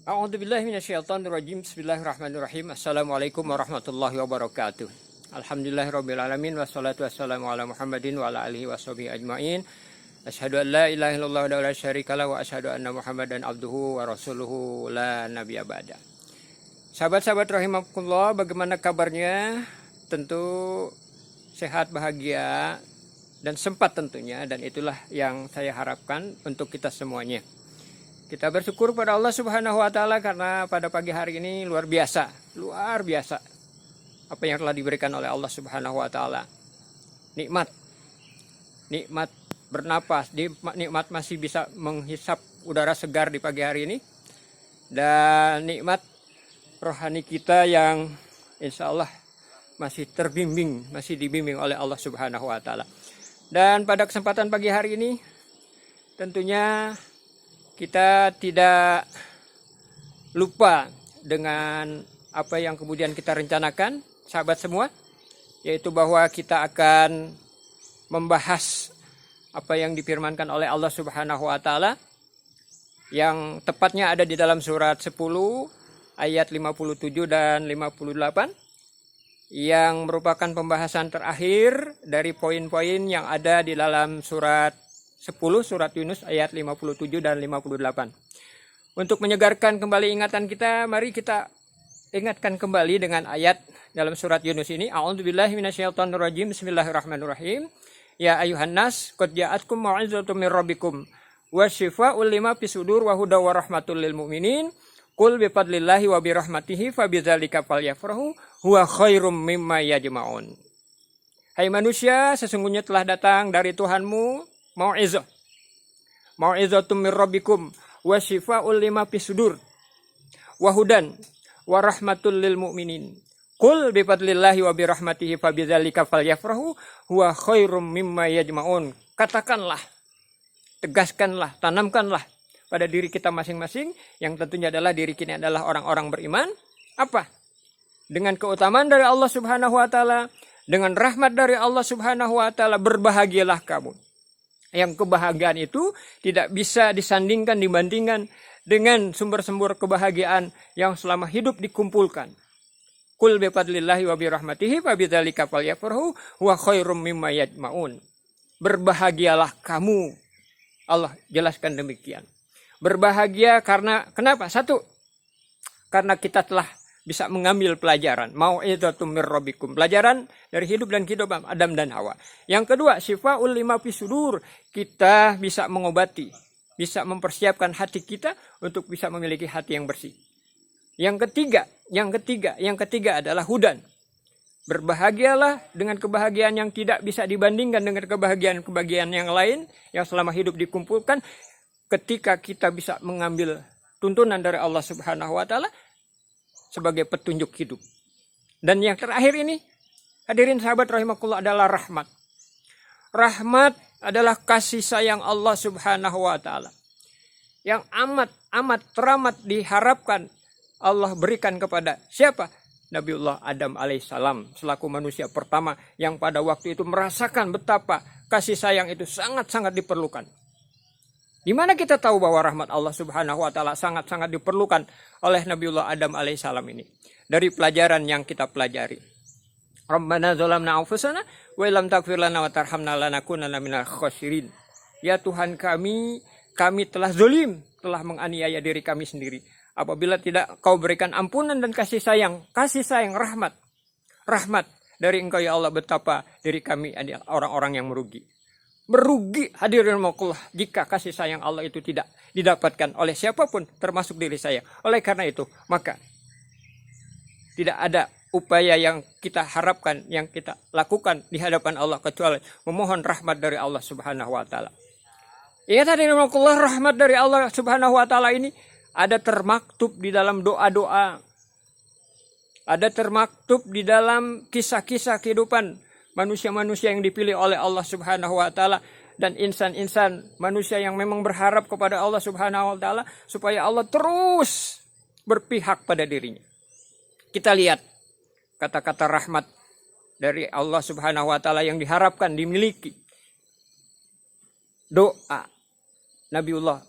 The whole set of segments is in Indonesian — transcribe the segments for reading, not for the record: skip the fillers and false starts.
A'udzubillahi minasyaitonirrajim. Bismillahirrahmanirrahim. Assalamualaikum warahmatullahi wabarakatuh. Alhamdulillahirabbil alamin wassalatu wassalamu ala Muhammadin wa ala alihi washabihi ajmain. Asyhadu an la ilaha illallah wa la syarikalah wa asyhadu anna Muhammadan abduhu wa rasuluhu la nabiyya ba'da. Sahabat-sahabat rahimakumullah, bagaimana kabarnya? Tentu sehat, bahagia dan sempat tentunya, dan itulah yang saya harapkan untuk kita semuanya. Kita bersyukur pada Allah Subhanahu wa taala karena pada pagi hari ini luar biasa apa yang telah diberikan oleh Allah Subhanahu wa taala. Nikmat bernapas, nikmat masih bisa menghisap udara segar di pagi hari ini, dan nikmat rohani kita yang insya Allah masih dibimbing oleh Allah Subhanahu wa taala. Dan pada kesempatan pagi hari ini tentunya kita tidak lupa dengan apa yang kemudian kita rencanakan, sahabat semua, yaitu bahwa kita akan membahas apa yang difirmankan oleh Allah Subhanahu wa taala, yang tepatnya ada di dalam surat 10 ayat 57 dan 58, yang merupakan pembahasan terakhir dari poin-poin yang ada di dalam surat 10 surat Yunus ayat 57 dan 58. Untuk menyegarkan kembali ingatan kita, mari kita ingatkan kembali dengan ayat dalam surat Yunus ini. A'udzubillahi minasyaitonirrajim. Bismillahirrahmanirrahim. Ya ayuhan nas, qad ja'atkum mau'izatum mir rabbikum wa syifaa'un lima fis sudur wa hudaw wa rahmatul lil mu'minin. Qul bi fadlillahi wa bi rahmatihi fa bidzalika falyafrahu huwa khairum mimma yajma'un. Hai manusia, sesungguhnya telah datang dari Tuhanmu mau'izatum mir rabbikum wa syifaa'un lima fis sudur wa hudan wa rahmatul lil mu'minin. Qul bi fadlillahi wa bi rahmatihi fa bidzalika falyafrahu huwa khairum mimma yajma'un. Katakanlah, tegaskanlah, tanamkanlah pada diri kita masing-masing, yang tentunya adalah diri kita adalah orang-orang beriman, apa? Dengan keutamaan dari Allah Subhanahu wa taala, dengan rahmat dari Allah Subhanahu wa taala, berbahagialah kamu. Yang kebahagiaan itu tidak bisa dibandingkan dengan sumber-sumber kebahagiaan yang selama hidup dikumpulkan. Qul bi fadlillahi wa bi rahmatihi fa bidzalika falyafrahu huwa khairum mimma yajma'un. Berbahagialah kamu. Allah jelaskan demikian. Berbahagia karena kenapa? Satu, karena kita telah bisa mengambil pelajaran, mau'izatum mir rabbikum, pelajaran dari hidup dan kehidupan Adam dan Hawa. Yang kedua, syifaa'ul lima fis sudur, kita bisa mengobati, bisa mempersiapkan hati kita untuk bisa memiliki hati yang bersih. Yang ketiga adalah hudan. Berbahagialah dengan kebahagiaan yang tidak bisa dibandingkan dengan kebahagiaan yang lain yang selama hidup dikumpulkan, ketika kita bisa mengambil tuntunan dari Allah Subhanahu wa taala sebagai petunjuk hidup. Dan yang terakhir ini, hadirin sahabat rahimakumullah, adalah rahmat. Rahmat adalah kasih sayang Allah Subhanahu wa taala yang amat teramat diharapkan Allah berikan kepada siapa? Nabiullah Adam alaihissalam, selaku manusia pertama yang pada waktu itu merasakan betapa kasih sayang itu sangat-sangat diperlukan. Di mana kita tahu bahwa rahmat Allah Subhanahu wa taala sangat-sangat diperlukan oleh Nabiullah Adam alaihissalam ini? Dari pelajaran yang kita pelajari. Rabbana zalamna anfusana wa illam taghfir lana wa tarhamna lanakunanna minal khasirin. Ya Tuhan kami telah zalim, telah menganiaya diri kami sendiri. Apabila tidak Kau berikan ampunan dan kasih sayang, rahmat dari Engkau ya Allah, betapa diri kami adalah orang-orang yang merugi. Merugi, hadirin makullah, jika kasih sayang Allah itu tidak didapatkan oleh siapapun, termasuk diri saya. Oleh karena itu, maka tidak ada upaya yang kita harapkan, yang kita lakukan di hadapan Allah kecuali memohon rahmat dari Allah Subhanahu wa taala. Ingat hadirin makullah, rahmat dari Allah Subhanahu wa taala ini ada termaktub di dalam doa-doa, ada termaktub di dalam kisah-kisah kehidupan manusia-manusia yang dipilih oleh Allah Subhanahu wa taala, dan insan-insan manusia yang memang berharap kepada Allah Subhanahu wa taala supaya Allah terus berpihak pada dirinya. Kita lihat kata-kata rahmat dari Allah Subhanahu wa taala yang diharapkan dimiliki. Doa Nabiullah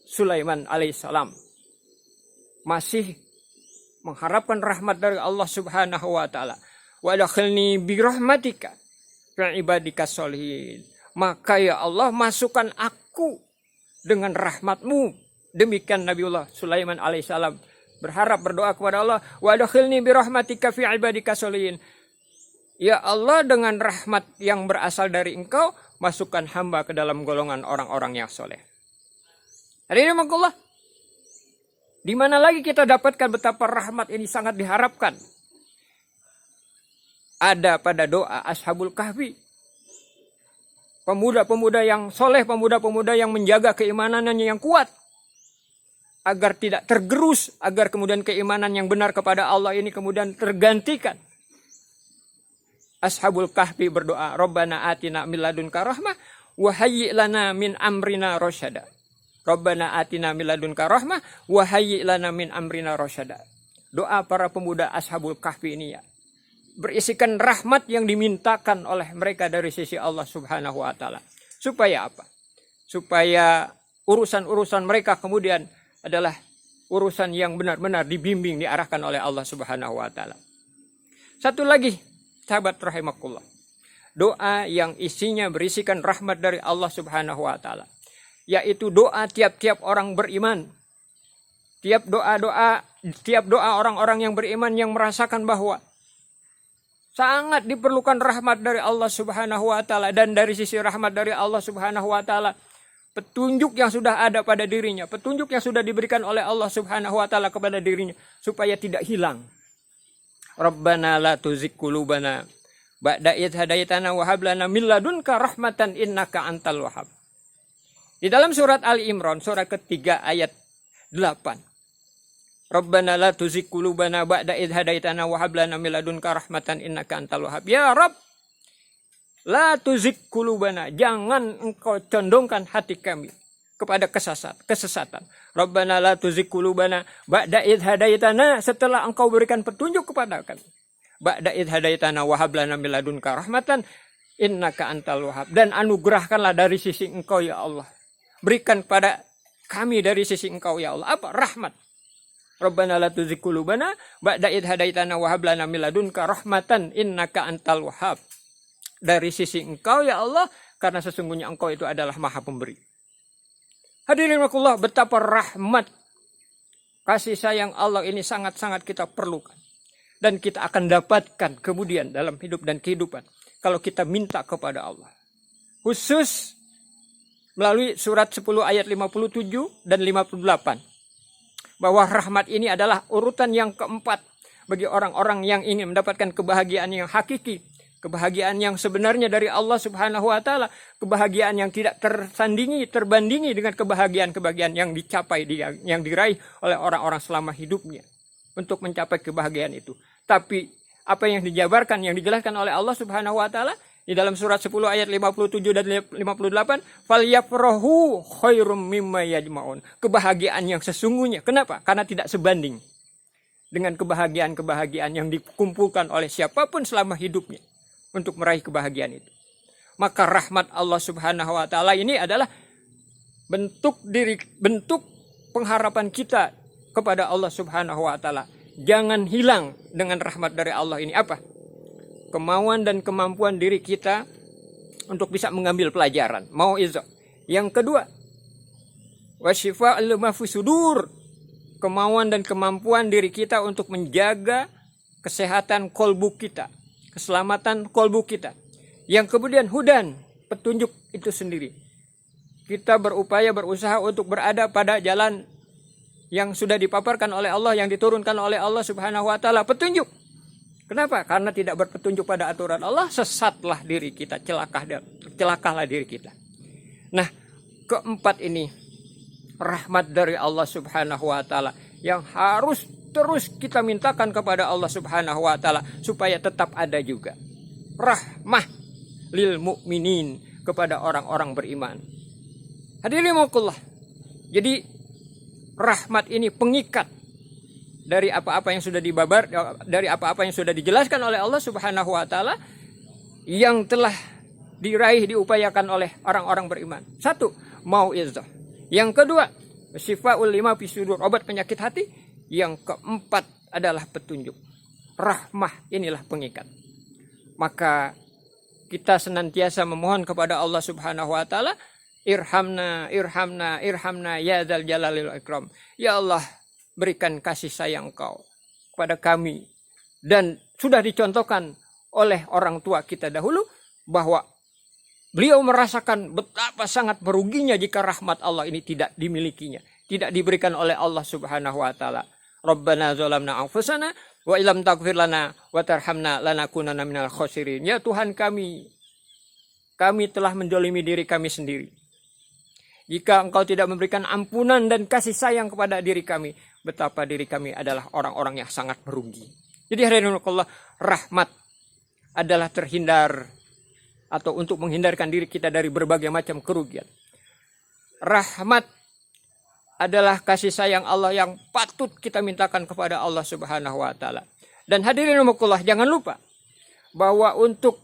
Sulaiman alaihissalam masih mengharapkan rahmat dari Allah Subhanahu wa taala. Wa adkhilni bi rahmatika fi ibadika sholihin. Maka ya Allah, masukkan aku dengan rahmatmu. Demikian Nabiullah Sulaiman alaihissalam berharap, berdoa kepada Allah, wa adkhilni bi rahmatika fi ibadika sholihin. Ya Allah, dengan rahmat yang berasal dari Engkau, masukkan hamba ke dalam golongan orang-orang yang soleh. Hadirin Allah, di mana lagi kita dapatkan betapa rahmat ini sangat diharapkan? Ada pada doa Ashabul Kahfi. Pemuda-pemuda yang soleh, pemuda-pemuda yang menjaga keimanannya yang kuat. Agar tidak tergerus, agar kemudian keimanan yang benar kepada Allah ini kemudian tergantikan. Ashabul Kahfi berdoa, Rabbana atina min ladunka rahmah, wa hayyi' lana min amrina rasyada. Rabbana atina min ladunka rahmah wa hayyi' lana min amrina rasyada. Doa para pemuda Ashabul Kahfi ini ya, berisikan rahmat yang dimintakan oleh mereka dari sisi Allah Subhanahu wa taala. Supaya apa? Supaya urusan-urusan mereka kemudian adalah urusan yang benar-benar dibimbing, diarahkan oleh Allah Subhanahu wa taala. Satu lagi, sahabat rahimakumullah. Doa yang isinya berisikan rahmat dari Allah Subhanahu wa taala, yaitu doa tiap-tiap orang beriman. Tiap doa orang-orang yang beriman yang merasakan bahwa sangat diperlukan rahmat dari Allah Subhanahu wa taala, dan dari sisi rahmat dari Allah Subhanahu wa taala, petunjuk yang sudah ada pada dirinya, petunjuk yang sudah diberikan oleh Allah Subhanahu wa taala kepada dirinya supaya tidak hilang. Rabbana la tuzigh qulubana ba'da idh hadaitana wa hab lana min ladunka rahmatan innaka antal wahhab. Di dalam surat Ali Imran, surat ketiga ayat 8. Rabbana la tuzigh qulubana ba'da idh hadaitana wa hab lana min ladunka rahmatan innaka antal wahhab. Ya Rabb, la tuzigh qulubana, jangan engkau condongkan hati kami kepada kesesatan. Rabbana la tuzigh qulubana ba'da idh hadaitana, setelah engkau berikan petunjuk kepada kami. Ba'da idh hadaitana wa hab lana min ladunka rahmatan innaka antal wahhab, dan anugerahkanlah dari sisi engkau ya Allah. Berikan pada kami dari sisi engkau ya Allah. Apa? Rahmat. Rabbana la tuzigh qulubana ba'da idh hadaitana wa hab lana min ladunka rahmatan innaka antal wahhab. Dari sisi engkau ya Allah, karena sesungguhnya engkau itu adalah maha pemberi. Hadirin rahimakumullah, betapa rahmat kasih sayang Allah ini sangat-sangat kita perlukan. Dan kita akan dapatkan kemudian dalam hidup dan kehidupan kalau kita minta kepada Allah. Khusus melalui surat 10 ayat 57 dan 58. Bahwa rahmat ini adalah urutan yang keempat bagi orang-orang yang ingin mendapatkan kebahagiaan yang hakiki. Kebahagiaan yang sebenarnya dari Allah Subhanahu wa taala, kebahagiaan yang tidak terbandingi dengan kebahagiaan-kebahagiaan yang dicapai, yang diraih oleh orang-orang selama hidupnya untuk mencapai kebahagiaan itu. Tapi apa yang dijabarkan, yang dijelaskan oleh Allah Subhanahu wa taala di dalam surat 10 ayat 57 dan 58, falyafrahu khairum mimma yajmaun. Kebahagiaan yang sesungguhnya. Kenapa? Karena tidak sebanding dengan kebahagiaan-kebahagiaan yang dikumpulkan oleh siapapun selama hidupnya untuk meraih kebahagiaan itu. Maka rahmat Allah Subhanahu wa taala ini adalah bentuk pengharapan kita kepada Allah Subhanahu wa taala. Jangan hilang dengan rahmat dari Allah ini. Apa? Kemauan dan kemampuan diri kita untuk bisa mengambil pelajaran. Mau'izah. Yang kedua, wasyifa'ul lima fi sudur. Kemauan dan kemampuan diri kita untuk menjaga kesehatan kolbu kita, keselamatan kolbu kita. Yang kemudian hudan, petunjuk itu sendiri. Kita berusaha untuk berada pada jalan yang sudah dipaparkan oleh Allah, yang diturunkan oleh Allah Subhanahu wa taala, petunjuk. Kenapa? Karena tidak berpetunjuk pada aturan Allah, sesatlah diri kita, celakalah diri kita. Nah, keempat ini rahmat dari Allah Subhanahu wa taala yang harus terus kita mintakan kepada Allah Subhanahu wa taala supaya tetap ada juga. Rahmah lil mukminin, kepada orang-orang beriman. Hadirin rahimakumullah. Jadi rahmat ini pengikat dari apa-apa yang sudah dari apa-apa yang sudah dijelaskan oleh Allah Subhanahu wa taala yang telah diraih, diupayakan oleh orang-orang beriman. Satu, mau'izah. Yang kedua, syifaul lima fi sudur, obat penyakit hati. yang keempat adalah petunjuk. Rahmah inilah pengikat. Maka kita senantiasa memohon kepada Allah Subhanahu wa taala, irhamna, irhamna, irhamna ya dzal jalali wal ikram. Ya Allah, berikan kasih sayang Engkau kepada kami. Dan sudah dicontohkan oleh orang tua kita dahulu bahwa beliau merasakan betapa sangat meruginya jika rahmat Allah ini tidak dimilikinya, tidak diberikan oleh Allah Subhanahu wa taala. Rabbana zalamna anfusana wa illam taghfir lana wa tarhamna lanakunanna minal khosirin. Ya Tuhan kami telah menzalimi diri kami sendiri. Jika Engkau tidak memberikan ampunan dan kasih sayang kepada diri kami, betapa diri kami adalah orang-orang yang sangat merugi. Jadi hadirin Allah, rahmat adalah terhindar atau untuk menghindarkan diri kita dari berbagai macam kerugian. Rahmat adalah kasih sayang Allah yang patut kita mintakan kepada Allah Subhanahu wa taala. Dan hadirin Allah, jangan lupa bahwa untuk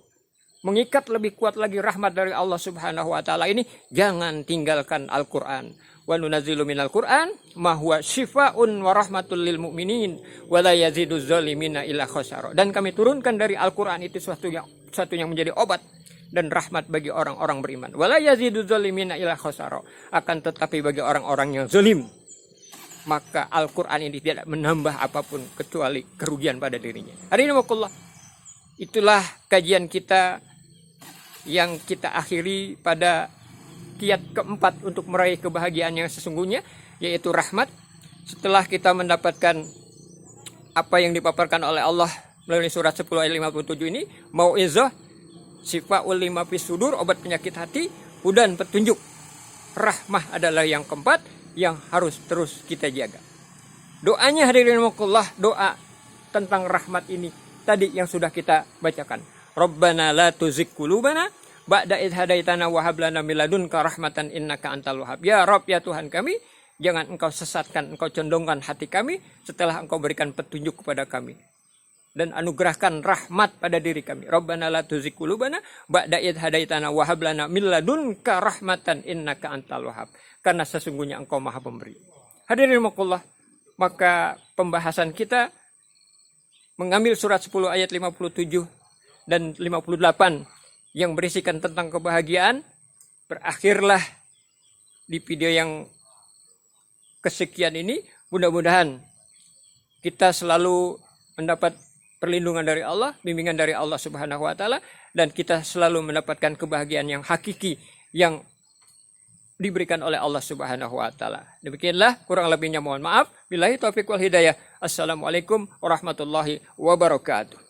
mengikat lebih kuat lagi rahmat dari Allah Subhanahu wa taala ini, jangan tinggalkan Al-Qur'an. Wa nunazzilu minal Qur'an ma huwa syifaa'un wa rahmatul lil mu'minin wa la yaziduz zalimina illa khasara. Dan kami turunkan dari Al-Qur'an itu suatu yang menjadi obat dan rahmat bagi orang-orang beriman. Wa la yaziduz zalimina illa khasara. Akan tetapi bagi orang-orang yang zalim, maka Al-Qur'an ini tidak menambah apapun kecuali kerugian pada dirinya. Hari ini itulah kajian kita yang kita akhiri pada kiat keempat untuk meraih kebahagiaan yang sesungguhnya, yaitu rahmat. Setelah kita mendapatkan apa yang dipaparkan oleh Allah melalui surat 10 ayat 57 ini, mau'izah, syifaa'ul lima fis sudur, obat penyakit hati, hudan, petunjuk. Rahmah adalah yang keempat yang harus terus kita jaga. Doanya hadirin Allah, doa tentang rahmat ini tadi yang sudah kita bacakan. Rabbana la tuzigh qulubana ba'da idh hadaitana wa hab lana min ladunka rahmatan innaka antal wahhab. Ya Rabb, ya Tuhan kami, jangan Engkau sesatkan, Engkau condongkan hati kami setelah Engkau berikan petunjuk kepada kami. Dan anugerahkan rahmat pada diri kami. Rabbana la tuzigh qulubana ba'da idh hadaitana wa hab lana min ladunka rahmatan innaka antal wahhab. Karena sesungguhnya Engkau Maha Pemberi. Hadirin Allah, maka pembahasan kita mengambil surat 10 ayat 57 dan 58 yang berisikan tentang kebahagiaan, berakhirlah di video yang kesekian ini. Mudah-mudahan kita selalu mendapat perlindungan dari Allah, bimbingan dari Allah Subhanahu wa taala, dan kita selalu mendapatkan kebahagiaan yang hakiki yang diberikan oleh Allah Subhanahu wa taala. Demikianlah, kurang lebihnya mohon maaf. Billahi taufiq wal hidayah. Assalamualaikum warahmatullahi wabarakatuh.